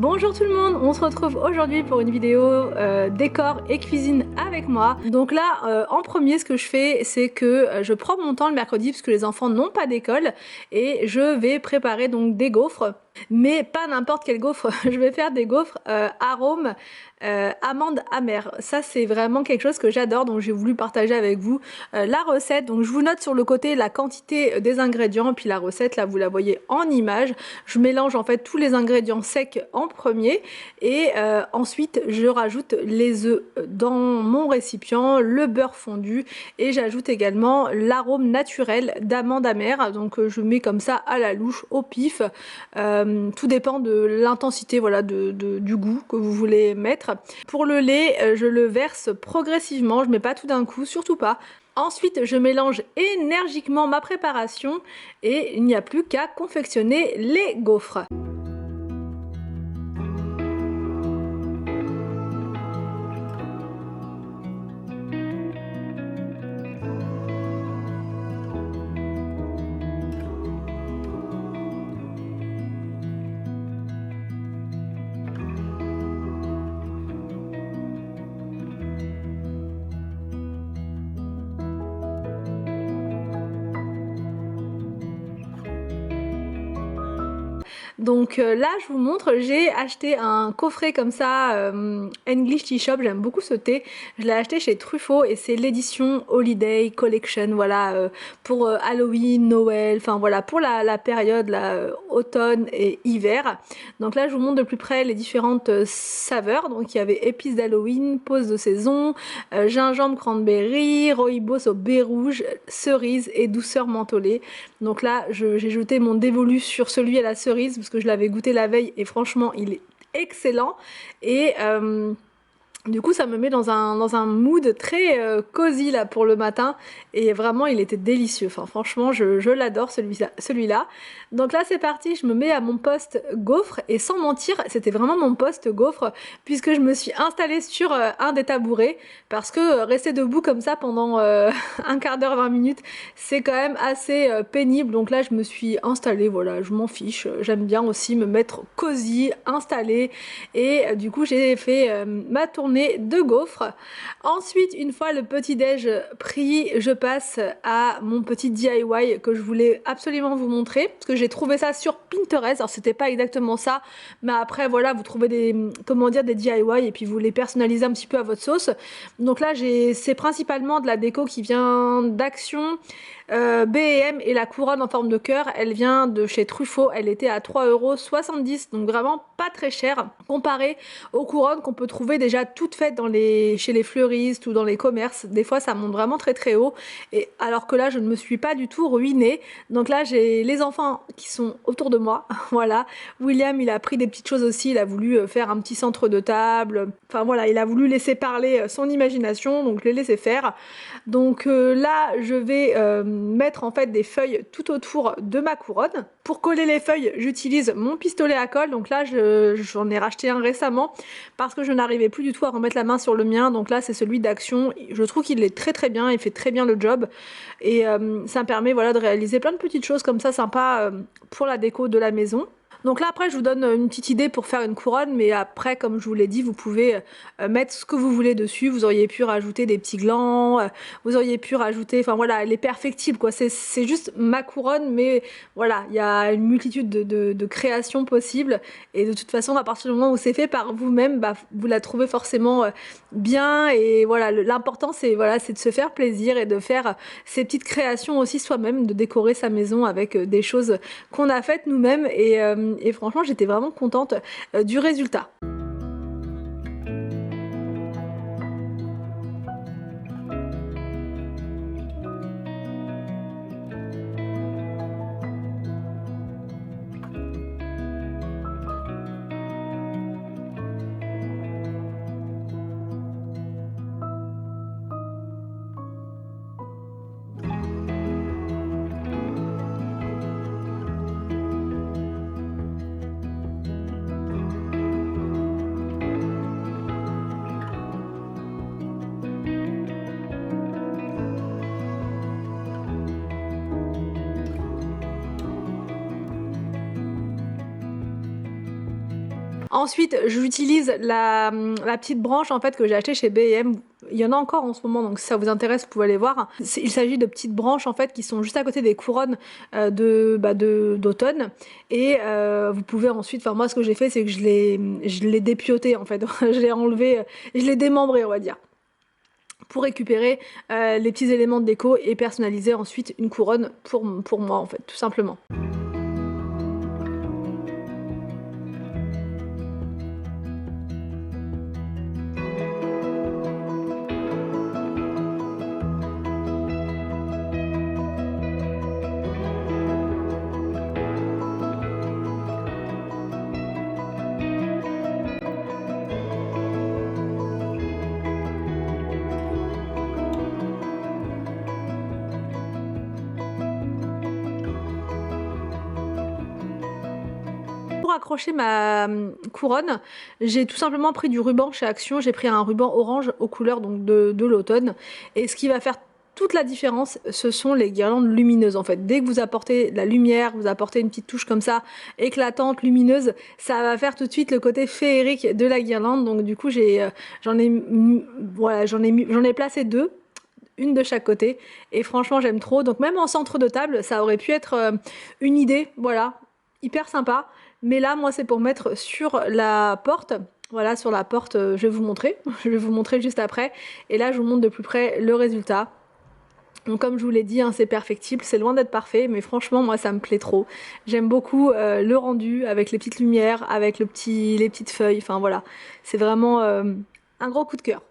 Bonjour tout le monde, on se retrouve aujourd'hui pour une vidéo décor et cuisine avec moi. Donc là, en premier, ce que je fais, c'est que je prends mon temps le mercredi parce que les enfants n'ont pas d'école et je vais préparer donc des gaufres. Mais pas n'importe quel gaufre, je vais faire des gaufres arômes amandes amères. Ça c'est vraiment quelque chose que j'adore, donc j'ai voulu partager avec vous la recette. Donc je vous note sur le côté la quantité des ingrédients, puis la recette là vous la voyez en image. Je mélange en fait tous les ingrédients secs en premier et ensuite je rajoute les œufs dans mon récipient, le beurre fondu et j'ajoute également l'arôme naturel d'amande amère. Donc je mets comme ça à la louche au pif. Tout dépend de l'intensité voilà, du goût que vous voulez mettre. Pour le lait, je le verse progressivement, je mets pas tout d'un coup, surtout pas. Ensuite, je mélange énergiquement ma préparation et il n'y a plus qu'à confectionner les gaufres. Donc là je vous montre, j'ai acheté un coffret comme ça, English Tea Shop, j'aime beaucoup ce thé. Je l'ai acheté chez Truffaut et c'est l'édition Holiday Collection, voilà, pour Halloween, Noël, enfin voilà, pour la période là, automne et hiver. Donc là je vous montre de plus près les différentes saveurs. Donc il y avait épices d'Halloween, pause de saison, gingembre cranberry, rooibos au baie rouge, cerise et douceur mentholée. Donc là j'ai jeté mon dévolu sur celui à la cerise parce que je l'avais goûté la veille et franchement il est excellent et du coup ça me met dans un mood très cosy là pour le matin et vraiment il était délicieux, enfin franchement je l'adore celui-là. Donc là c'est parti, je me mets à mon poste gaufre et sans mentir c'était vraiment mon poste gaufre puisque je me suis installée sur un des tabourets parce que rester debout comme ça pendant un quart d'heure, 20 minutes c'est quand même assez pénible. Donc là je me suis installée, voilà, je m'en fiche, j'aime bien aussi me mettre cosy, installée et du coup j'ai fait ma tournée de gaufres. Ensuite, une fois le petit déj pris, je passe à mon petit DIY que je voulais absolument vous montrer parce que j'ai trouvé ça sur Pinterest. Alors c'était pas exactement ça, mais après voilà, vous trouvez des comment dire des DIY et puis vous les personnalisez un petit peu à votre sauce. Donc là, c'est principalement de la déco qui vient d'Action. B&M et la couronne en forme de cœur, elle vient de chez Truffaut, elle était à 3,70 €, donc vraiment pas très cher comparé aux couronnes qu'on peut trouver déjà toutes faites chez les fleuristes ou dans les commerces. Des fois ça monte vraiment très très haut et alors que là je ne me suis pas du tout ruinée. Donc là j'ai les enfants qui sont autour de moi, voilà. William il a pris des petites choses aussi, il a voulu faire un petit centre de table, enfin voilà, il a voulu laisser parler son imagination, donc je l'ai laissé faire. Donc là je vais mettre en fait des feuilles tout autour de ma couronne. Pour coller les feuilles, j'utilise mon pistolet à colle. Donc là, j'en ai racheté un récemment parce que je n'arrivais plus du tout à remettre la main sur le mien. Donc là, c'est celui d'Action. Je trouve qu'il est très très bien, il fait très bien le job. Et ça me permet voilà, de réaliser plein de petites choses comme ça sympa pour la déco de la maison. Donc là après je vous donne une petite idée pour faire une couronne, mais après comme je vous l'ai dit vous pouvez mettre ce que vous voulez dessus. Vous auriez pu rajouter des petits glands, vous auriez pu rajouter, enfin voilà, elle est perfectible quoi, c'est juste ma couronne, mais voilà, il y a une multitude de créations possibles et de toute façon à partir du moment où c'est fait par vous-même, bah, vous la trouvez forcément bien et voilà, l'important c'est voilà, c'est de se faire plaisir et de faire ces petites créations aussi soi-même, de décorer sa maison avec des choses qu'on a faites nous-mêmes et franchement j'étais vraiment contente du résultat. Ensuite, j'utilise la petite branche en fait que j'ai achetée chez B&M. Il y en a encore en ce moment, donc si ça vous intéresse, vous pouvez aller voir. Il s'agit de petites branches en fait qui sont juste à côté des couronnes d'automne. Et vous pouvez ensuite, enfin moi ce que j'ai fait, c'est que je l'ai dépiauté en fait. Je l'ai enlevé, je l'ai démembré on va dire, pour récupérer les petits éléments de déco et personnaliser ensuite une couronne pour moi en fait, tout simplement. Pour accrocher ma couronne, j'ai tout simplement pris du ruban chez Action. J'ai pris un ruban orange aux couleurs donc de l'automne. Et ce qui va faire toute la différence, ce sont les guirlandes lumineuses en fait. Dès que vous apportez de la lumière, vous apportez une petite touche comme ça, éclatante, lumineuse, ça va faire tout de suite le côté féerique de la guirlande. Donc du coup j'en ai placé deux, une de chaque côté, et franchement j'aime trop. Donc même en centre de table, ça aurait pu être une idée, voilà, hyper sympa. Mais là, moi, c'est pour mettre sur la porte. Voilà, sur la porte, je vais vous montrer. Je vais vous montrer juste après. Et là, je vous montre de plus près le résultat. Donc comme je vous l'ai dit, hein, c'est perfectible. C'est loin d'être parfait, mais franchement, moi, ça me plaît trop. J'aime beaucoup le rendu avec les petites lumières, avec les petites feuilles. Enfin, voilà. C'est vraiment un gros coup de cœur.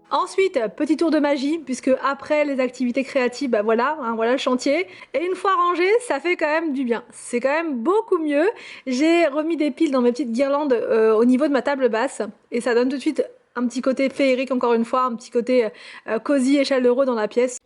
Ensuite, petit tour de magie, puisque après les activités créatives, bah voilà, hein, voilà le chantier. Et une fois rangé, ça fait quand même du bien. C'est quand même beaucoup mieux. J'ai remis des piles dans mes petites guirlandes au niveau de ma table basse. Et ça donne tout de suite un petit côté féerique, encore une fois, un petit côté cosy et chaleureux dans la pièce.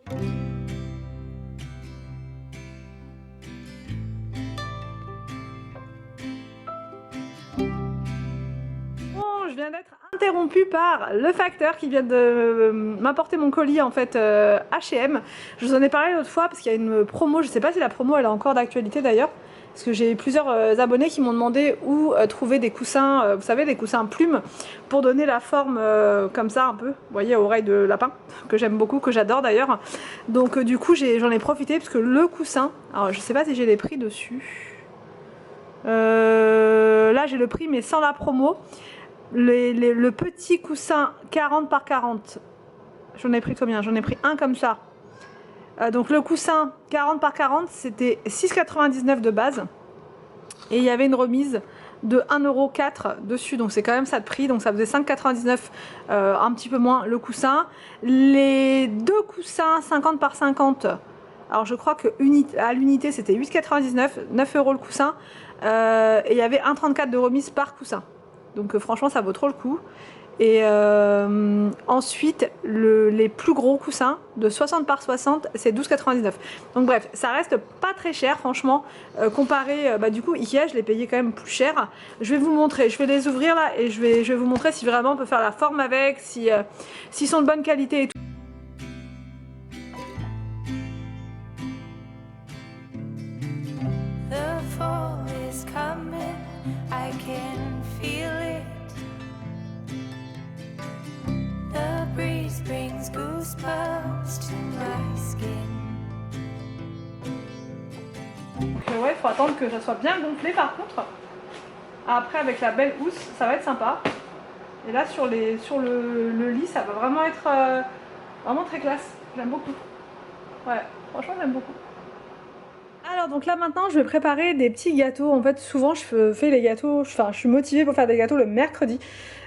Je viens d'être interrompue par le facteur qui vient de m'apporter mon colis en fait H&M. Je vous en ai parlé l'autre fois parce qu'il y a une promo, je sais pas si la promo elle est encore d'actualité d'ailleurs, parce que j'ai plusieurs abonnés qui m'ont demandé où trouver des coussins, vous savez, des coussins plumes pour donner la forme comme ça un peu, vous voyez, oreille de lapin, que j'aime beaucoup, que j'adore d'ailleurs. Donc du coup j'en ai profité parce que le coussin, alors je sais pas si j'ai les prix dessus, là j'ai le prix mais sans la promo. Le petit coussin 40 par 40, j'en ai pris combien? J'en ai pris un comme ça. Donc le coussin 40 par 40, c'était 6,99 de base. Et il y avait une remise de 1,04 € dessus, donc c'est quand même ça de prix, donc ça faisait 5,99, un petit peu moins le coussin. Les deux coussins 50 par 50, alors je crois que à l'unité c'était 8,99, 9 € le coussin, et il y avait 1,34 de remise par coussin. Donc franchement ça vaut trop le coup. Et ensuite les plus gros coussins de 60 par 60 c'est 12,99. Donc bref, ça reste pas très cher franchement, comparé du coup Ikea je l'ai payé quand même plus cher. Je vais vous montrer, je vais les ouvrir là et je vais vous montrer si vraiment on peut faire la forme avec, s'ils sont de bonne qualité et tout. Donc ouais, il faut attendre que ça soit bien gonflé par contre. Après avec la belle housse, ça va être sympa. Et là sur le lit, ça va vraiment être vraiment très classe. J'aime beaucoup. Ouais, franchement j'aime beaucoup. Alors donc là maintenant je vais préparer des petits gâteaux. En fait souvent je fais les gâteaux, enfin je suis motivée pour faire des gâteaux le mercredi.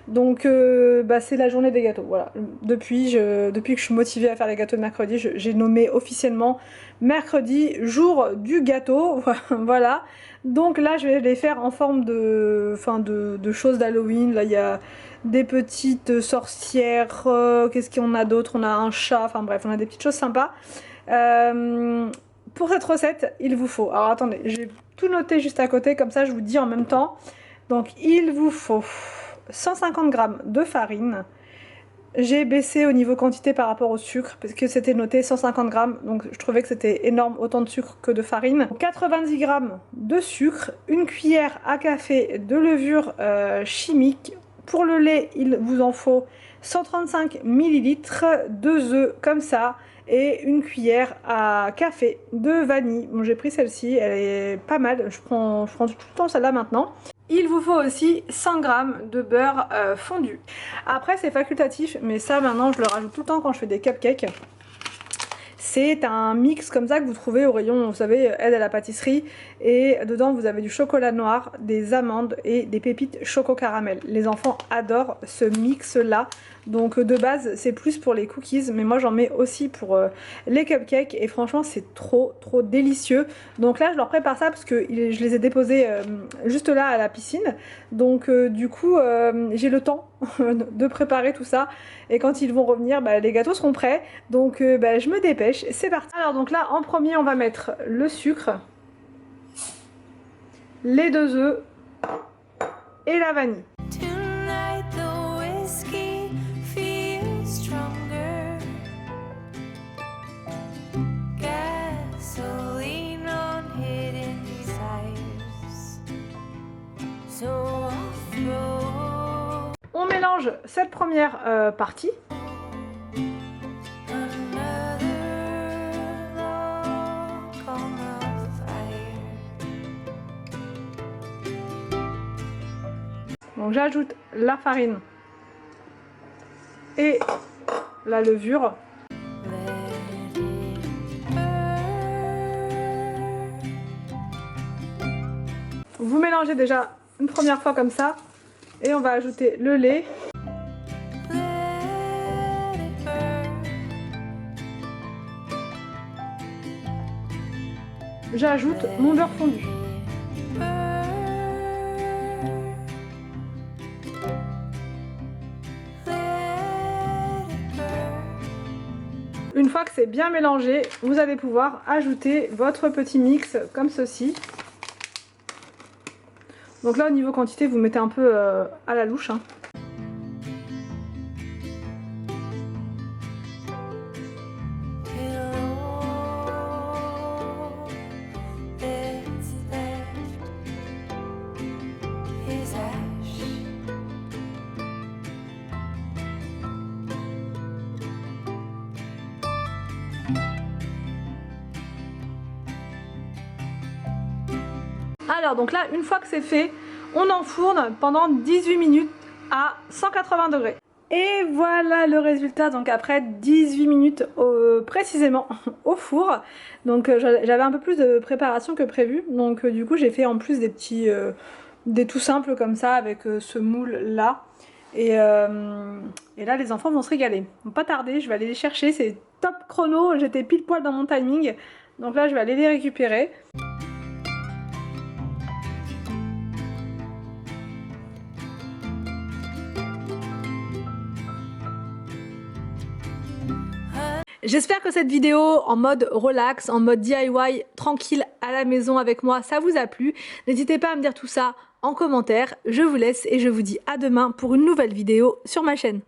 Donc c'est la journée des gâteaux, voilà. Depuis que je suis motivée à faire les gâteaux le mercredi, j'ai nommé officiellement mercredi, jour du gâteau. Voilà. Donc là, je vais les faire en forme de choses d'Halloween. Là, il y a des petites sorcières. Qu'est-ce qu'on a d'autre? On a un chat. Enfin bref, on a des petites choses sympas. Pour cette recette, il vous faut... Alors attendez, j'ai tout noté juste à côté. Comme ça, je vous dis en même temps. Donc, il vous faut 150 g de farine. J'ai baissé au niveau quantité par rapport au sucre parce que c'était noté 150 g, donc je trouvais que c'était énorme, autant de sucre que de farine. 90 g de sucre, une cuillère à café de levure chimique. Pour le lait, il vous en faut 135 ml, 2 œufs comme ça et une cuillère à café de vanille. Bon, j'ai pris celle-ci, elle est pas mal, je prends tout le temps celle-là maintenant. Il vous faut aussi 100 g de beurre fondu. Après c'est facultatif, mais ça maintenant je le rajoute tout le temps quand je fais des cupcakes. C'est un mix comme ça que vous trouvez au rayon, vous savez, aide à la pâtisserie. Et dedans vous avez du chocolat noir, des amandes et des pépites choco caramel. Les enfants adorent ce mix là. Donc de base c'est plus pour les cookies, mais moi j'en mets aussi pour les cupcakes et franchement c'est trop délicieux. Donc là je leur prépare ça parce que je les ai déposés juste là à la piscine. Donc du coup j'ai le temps de préparer tout ça et quand ils vont revenir les gâteaux seront prêts. Donc je me dépêche, c'est parti. Alors donc là en premier on va mettre le sucre, les 2 œufs et la vanille. On mélange cette première partie. Donc j'ajoute la farine et la levure. Vous mélangez déjà une première fois comme ça et on va ajouter le lait. J'ajoute mon beurre fondu. Une fois que c'est bien mélangé, vous allez pouvoir ajouter votre petit mix comme ceci. Donc là au niveau quantité vous mettez un peu à la louche. Alors donc là une fois que c'est fait, on enfourne pendant 18 minutes à 180 degrés. Et voilà le résultat, donc après 18 minutes précisément au four. Donc j'avais un peu plus de préparation que prévu, donc du coup j'ai fait en plus des petits, des tout simples comme ça avec ce moule là. Et là les enfants vont se régaler. Donc pas tarder, je vais aller les chercher, c'est top chrono, j'étais pile poil dans mon timing. Donc là je vais aller les récupérer. J'espère que cette vidéo en mode relax, en mode DIY, tranquille à la maison avec moi, ça vous a plu. N'hésitez pas à me dire tout ça en commentaire. Je vous laisse et je vous dis à demain pour une nouvelle vidéo sur ma chaîne.